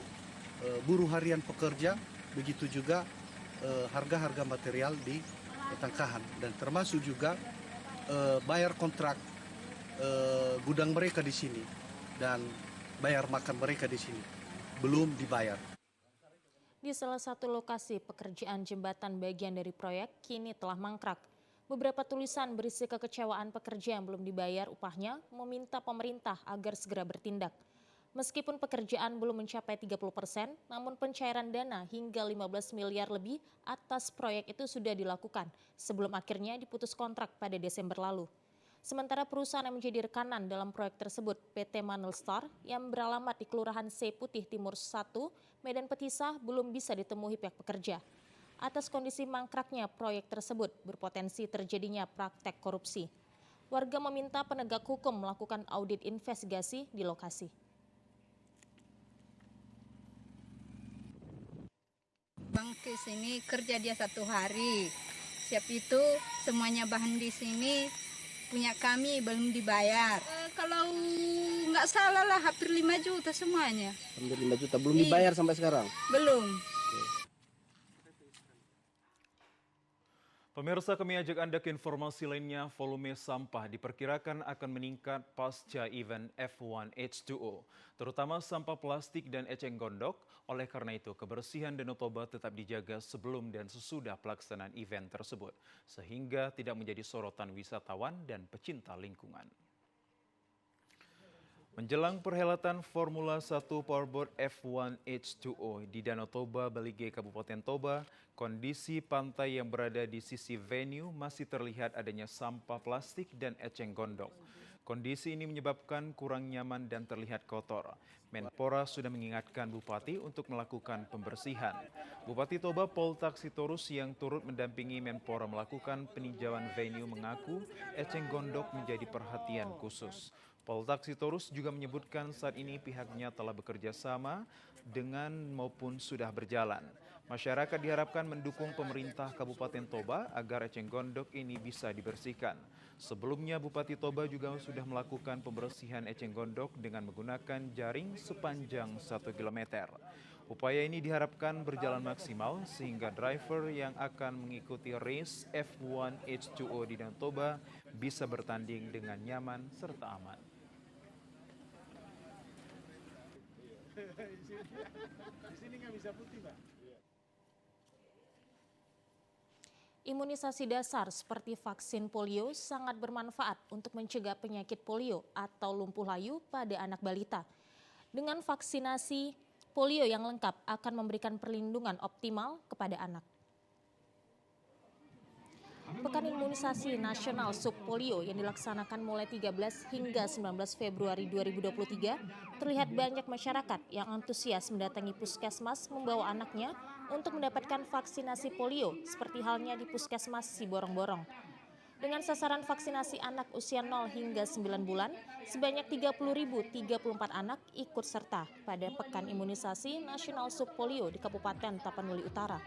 buruh harian pekerja, begitu juga harga-harga material di tangkahan. Dan termasuk juga bayar kontrak gudang mereka di sini dan bayar makan mereka di sini belum dibayar. Di salah satu lokasi pekerjaan jembatan bagian dari proyek kini telah mangkrak. Beberapa tulisan berisi kekecewaan pekerja yang belum dibayar upahnya meminta pemerintah agar segera bertindak. Meskipun pekerjaan belum mencapai 30%, namun pencairan dana hingga 15 miliar lebih atas proyek itu sudah dilakukan sebelum akhirnya diputus kontrak pada Desember lalu. Sementara perusahaan yang menjadi rekanan dalam proyek tersebut, PT Manelstar, yang beralamat di Kelurahan C Putih Timur 1, Medan Petisah, belum bisa ditemui pihak pekerja. Atas kondisi mangkraknya proyek tersebut, berpotensi terjadinya praktek korupsi. Warga meminta penegak hukum melakukan audit investigasi di lokasi. Bang ke sini kerja dia 1 hari. Siap itu semuanya bahan di sini punya kami belum dibayar. Kalau nggak salah lah hampir 5 juta semuanya. Hampir 5 juta belum dibayar sampai sekarang? Belum. Pemirsa, kami ajak Anda ke informasi lainnya. Volume sampah diperkirakan akan meningkat pasca event F1 H2O, terutama sampah plastik dan eceng gondok. Oleh karena itu, kebersihan Danau Toba tetap dijaga sebelum dan sesudah pelaksanaan event tersebut, sehingga tidak menjadi sorotan wisatawan dan pecinta lingkungan. Menjelang perhelatan Formula 1 Powerboat F1 H2O di Danau Toba, Balige, Kabupaten Toba, kondisi pantai yang berada di sisi venue masih terlihat adanya sampah plastik dan eceng gondok. Kondisi ini menyebabkan kurang nyaman dan terlihat kotor. Menpora sudah mengingatkan Bupati untuk melakukan pembersihan. Bupati Toba Pol Taksitorus yang turut mendampingi Menpora melakukan peninjauan venue mengaku eceng gondok menjadi perhatian khusus. Pol Taksitorus juga menyebutkan saat ini pihaknya telah bekerja sama dengan maupun sudah berjalan. Masyarakat diharapkan mendukung pemerintah Kabupaten Toba agar eceng gondok ini bisa dibersihkan. Sebelumnya Bupati Toba juga sudah melakukan pembersihan eceng gondok dengan menggunakan jaring sepanjang 1 km. Upaya ini diharapkan berjalan maksimal sehingga driver yang akan mengikuti race F1 H2O di Danau Toba bisa bertanding dengan nyaman serta aman. Di sini nggak bisa putih, Pak. Imunisasi dasar seperti vaksin polio sangat bermanfaat untuk mencegah penyakit polio atau lumpuh layu pada anak balita. Dengan vaksinasi polio yang lengkap akan memberikan perlindungan optimal kepada anak. Pekan Imunisasi Nasional Subpolio yang dilaksanakan mulai 13 hingga 19 Februari 2023, terlihat banyak masyarakat yang antusias mendatangi puskesmas membawa anaknya untuk mendapatkan vaksinasi polio seperti halnya di Puskesmas Siborong-Borong. Dengan sasaran vaksinasi anak usia 0 hingga 9 bulan, sebanyak 30.034 anak ikut serta pada Pekan Imunisasi Nasional Subpolio di Kabupaten Tapanuli Utara.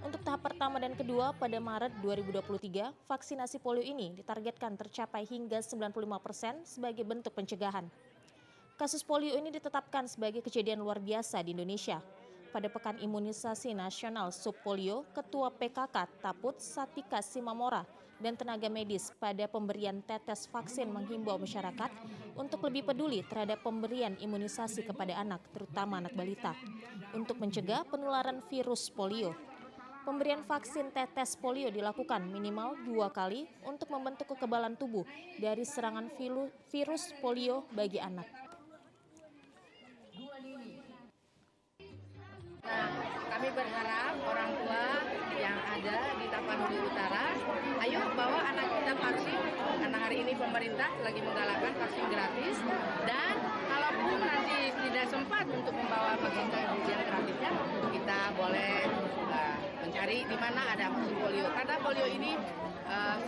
Untuk tahap pertama dan kedua pada Maret 2023, vaksinasi polio ini ditargetkan tercapai hingga 95% sebagai bentuk pencegahan. Kasus polio ini ditetapkan sebagai kejadian luar biasa di Indonesia. Pada Pekan Imunisasi Nasional Subpolio, Ketua PKK Taput Satika Simamora dan tenaga medis pada pemberian tetes vaksin menghimbau masyarakat untuk lebih peduli terhadap pemberian imunisasi kepada anak, terutama anak balita, untuk mencegah penularan virus polio. Pemberian vaksin tetes polio dilakukan minimal 2 kali untuk membentuk kekebalan tubuh dari serangan virus polio bagi anak. Nah, kami berharap orang tua yang ada di Tapanuli Utara, ayo bawa anak kita vaksin, karena hari ini pemerintah lagi menggalakkan vaksin gratis, dan kalaupun nanti tidak sempat untuk membawa vaksin gratisnya, kita boleh mencari di mana ada vaksin polio. Karena polio ini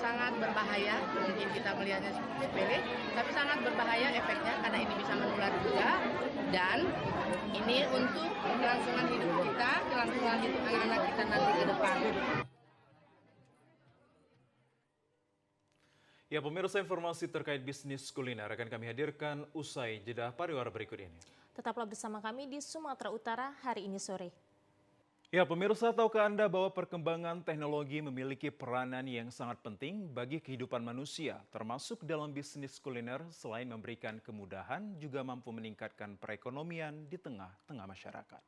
sangat berbahaya, mungkin kita melihatnya sepele, tapi sangat berbahaya efeknya karena ini bisa menular juga, dan ini untuk kelangsungan hidup kita, kelangsungan hidup anak-anak kita nanti ke depan. Ya, pemirsa, informasi terkait bisnis kuliner akan kami hadirkan usai jeda pariwara berikut ini. Tetaplah bersama kami di Sumatera Utara hari ini sore. Ya, pemirsa, tahukah Anda bahwa perkembangan teknologi memiliki peranan yang sangat penting bagi kehidupan manusia, termasuk dalam bisnis kuliner. Selain memberikan kemudahan, juga mampu meningkatkan perekonomian di tengah-tengah masyarakat.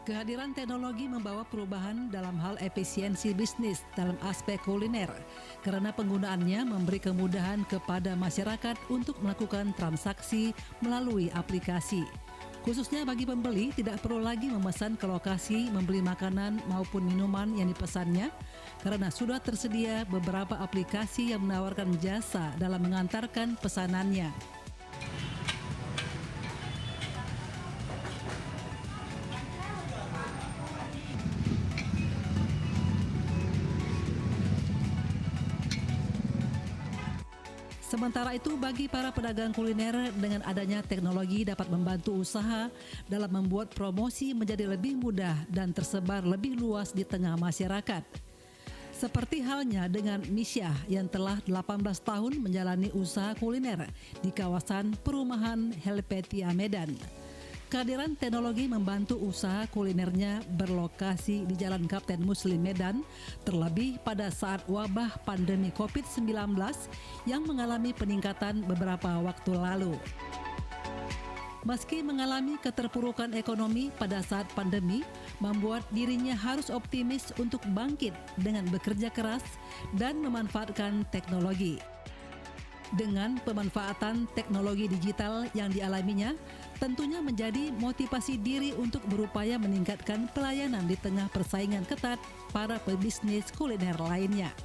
Kehadiran teknologi membawa perubahan dalam hal efisiensi bisnis dalam aspek kuliner, karena penggunaannya memberi kemudahan kepada masyarakat untuk melakukan transaksi melalui aplikasi. Khususnya bagi pembeli, tidak perlu lagi memesan ke lokasi membeli makanan maupun minuman yang dipesannya, karena sudah tersedia beberapa aplikasi yang menawarkan jasa dalam mengantarkan pesanannya. Sementara itu, bagi para pedagang kuliner, dengan adanya teknologi dapat membantu usaha dalam membuat promosi menjadi lebih mudah dan tersebar lebih luas di tengah masyarakat. Seperti halnya dengan Misyah yang telah 18 tahun menjalani usaha kuliner di kawasan perumahan Helvetia Medan. Kehadiran teknologi membantu usaha kulinernya berlokasi di Jalan Kapten Muslim Medan, terlebih pada saat wabah pandemi COVID-19 yang mengalami peningkatan beberapa waktu lalu. Meski mengalami keterpurukan ekonomi pada saat pandemi, membuat dirinya harus optimis untuk bangkit dengan bekerja keras dan memanfaatkan teknologi. Dengan pemanfaatan teknologi digital yang dialaminya, tentunya menjadi motivasi diri untuk berupaya meningkatkan pelayanan di tengah persaingan ketat para pebisnis kuliner lainnya.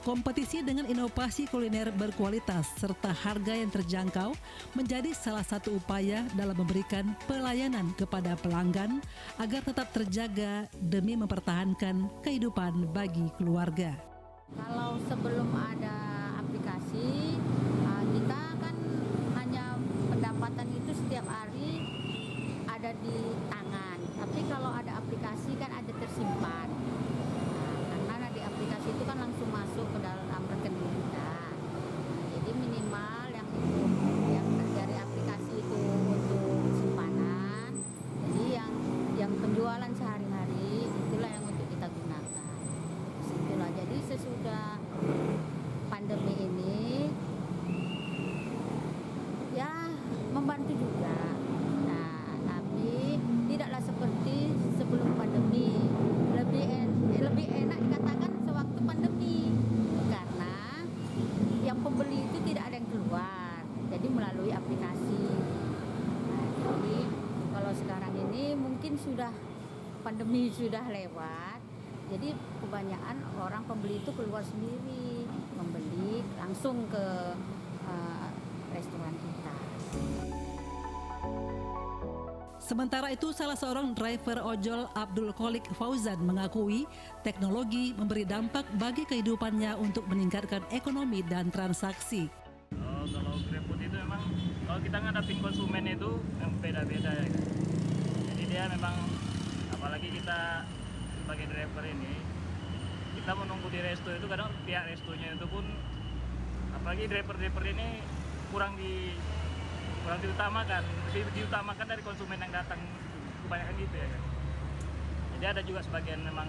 Kompetisi dengan inovasi kuliner berkualitas serta harga yang terjangkau menjadi salah satu upaya dalam memberikan pelayanan kepada pelanggan agar tetap terjaga demi mempertahankan kehidupan bagi keluarga. Kalau sebelum ada aplikasi, kita kan hanya pendapatan itu setiap hari ada di tangan. Tapi kalau ada aplikasi kan ada tersimpan. Karena di aplikasi itu kan langsung masuk ke dalam rekening kita. Jadi minimal yang dari aplikasi itu untuk simpanan. Jadi yang penjualan sehari-hari itulah yang untuk kita gunakan. Itulah. Jadi sesudah pandemi ini melalui aplikasi. Nah, jadi kalau sekarang ini mungkin sudah pandemi sudah lewat, jadi kebanyakan orang pembeli itu keluar sendiri, membeli langsung ke restoran kita. Sementara itu, salah seorang driver ojol Abdul Kholik Fauzan mengakui teknologi memberi dampak bagi kehidupannya untuk meningkatkan ekonomi dan transaksi. Kalau GrabFood itu memang kalau kita ngadapin konsumen itu beda-beda ya. Jadi dia memang apalagi kita sebagai driver ini kita menunggu di resto itu kadang pihak restonya itu pun apalagi driver ini kurang diutamakan, lebih diutamakan dari konsumen yang datang kebanyakan gitu ya kan. Jadi ada juga sebagian memang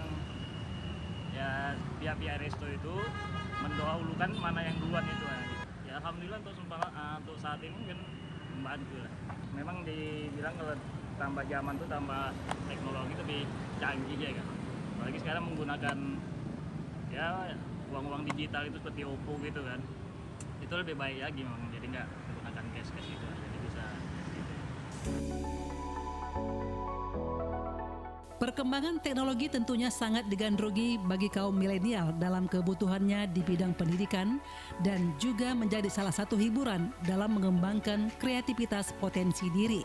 ya pihak resto itu mendahulukan mana yang duluan itu ya. Ya alhamdulillah untuk saat ini mungkin membantu lah. Memang dibilang kalau tambah zaman tuh tambah teknologi lebih canggih ya kan. Apalagi sekarang menggunakan ya uang-uang digital itu seperti OVO gitu kan. Itu lebih baik lagi memang, jadi nggak menggunakan cash gitu. Jadi bisa gitu. Perkembangan teknologi tentunya sangat digandrungi bagi kaum milenial dalam kebutuhannya di bidang pendidikan dan juga menjadi salah satu hiburan dalam mengembangkan kreativitas potensi diri.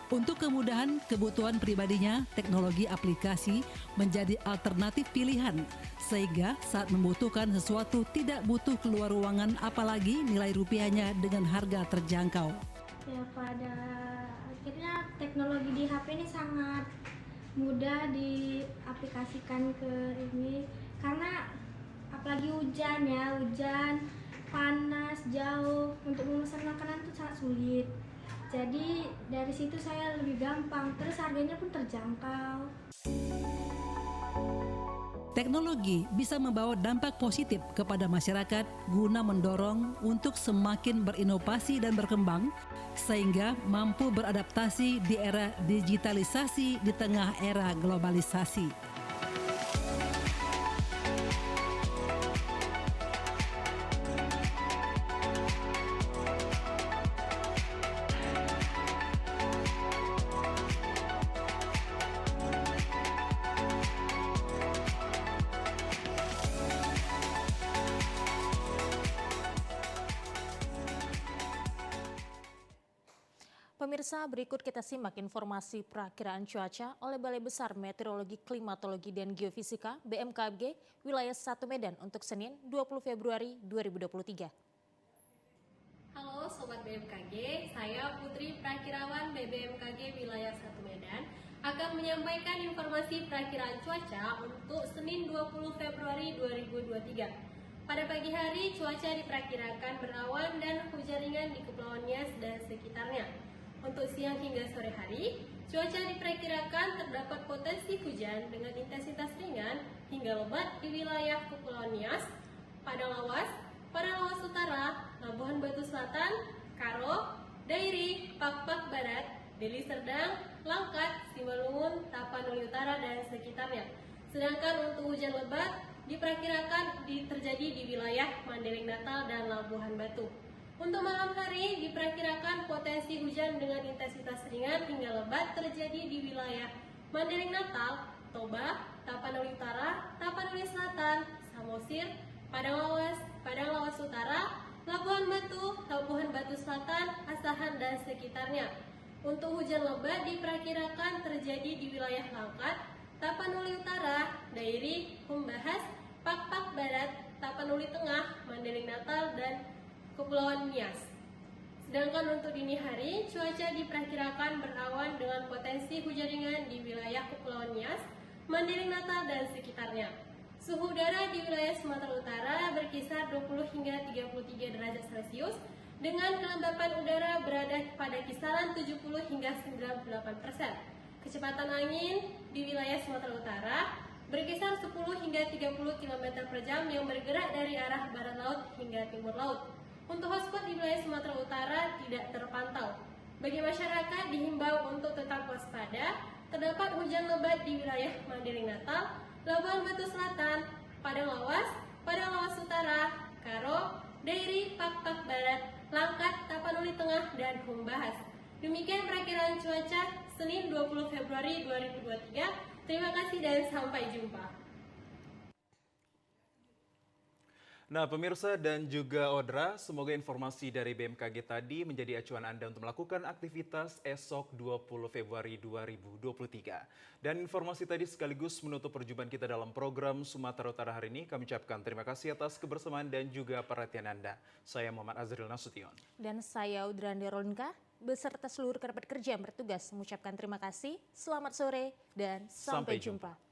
Untuk kemudahan kebutuhan pribadinya, teknologi aplikasi menjadi alternatif pilihan, sehingga saat membutuhkan sesuatu tidak butuh keluar ruangan apalagi nilai rupiahnya dengan harga terjangkau. Ya, pada akhirnya teknologi di HP ini sangat mudah diaplikasikan ke ini, karena apalagi hujan, panas, jauh, untuk memesan makanan itu sangat sulit. Jadi dari situ saya lebih gampang, terus harganya pun terjangkau. Teknologi bisa membawa dampak positif kepada masyarakat guna mendorong untuk semakin berinovasi dan berkembang sehingga mampu beradaptasi di era digitalisasi di tengah era globalisasi. Pemirsa, berikut kita simak informasi perakiraan cuaca oleh Balai Besar Meteorologi, Klimatologi, dan Geofisika BMKG wilayah 1 Medan untuk Senin 20 Februari 2023. Halo Sobat BMKG, saya Putri Prakirawan BBMKG wilayah 1 Medan akan menyampaikan informasi perakiraan cuaca untuk Senin 20 Februari 2023. Pada pagi hari, cuaca diperkirakan berawan dan hujan ringan di Kepulauan Nias dan sekitarnya. Untuk siang hingga sore hari, cuaca diperkirakan terdapat potensi hujan dengan intensitas ringan hingga lebat di wilayah Kepulauan Nias, Padang Lawas Utara, Labuhan Batu Selatan, Karo, Dairi, Pakpak Barat, Deli Serdang, Langkat, Simalungun, Tapanuli Utara, dan sekitarnya. Sedangkan untuk hujan lebat diperkirakan terjadi di wilayah Mandailing Natal dan Labuhan Batu. Untuk malam hari diperkirakan potensi hujan dengan intensitas ringan hingga lebat terjadi di wilayah Mandailing Natal, Toba, Tapanuli Utara, Tapanuli Selatan, Samosir, Padang Lawas Utara, Labuhan Batu Selatan, Asahan, dan sekitarnya. Untuk hujan lebat diperkirakan terjadi di wilayah Langkat, Tapanuli Utara, Dairi, Humbahas, Pakpak Barat, Tapanuli Tengah, Mandailing Natal, dan Kepulauan Nias. Sedangkan untuk dini hari, cuaca diperkirakan berawan dengan potensi hujan ringan di wilayah Kepulauan Nias, Mandailing Natal, dan sekitarnya. Suhu udara di wilayah Sumatera Utara berkisar 20 hingga 33 derajat Celcius dengan kelembapan udara berada pada kisaran 70 hingga 98%. Kecepatan angin di wilayah Sumatera Utara berkisar 10 hingga 30 km per jam yang bergerak dari arah barat laut hingga timur laut. Untuk hotspot di wilayah Sumatera Utara tidak terpantau. Bagi masyarakat dihimbau untuk tetap waspada, terdapat hujan lebat di wilayah Mandailing Natal, Labuhan Batu Selatan, Padang Lawas Utara, Karo, Dairi, Pakpak Barat, Langkat, Tapanuli Tengah, dan membahas. Demikian perakiraan cuaca Senin 20 Februari 2023. Terima kasih dan sampai jumpa. Nah, pemirsa dan juga Audra, semoga informasi dari BMKG tadi menjadi acuan Anda untuk melakukan aktivitas esok 20 Februari 2023. Dan informasi tadi sekaligus menutup perjumpaan kita dalam program Sumatera Utara hari ini. Kami ucapkan terima kasih atas kebersamaan dan juga perhatian Anda. Saya Muhammad Azril Nasution. Dan saya Audra Rolonka, beserta seluruh kerabat kerja yang bertugas mengucapkan terima kasih, selamat sore, dan sampai jumpa.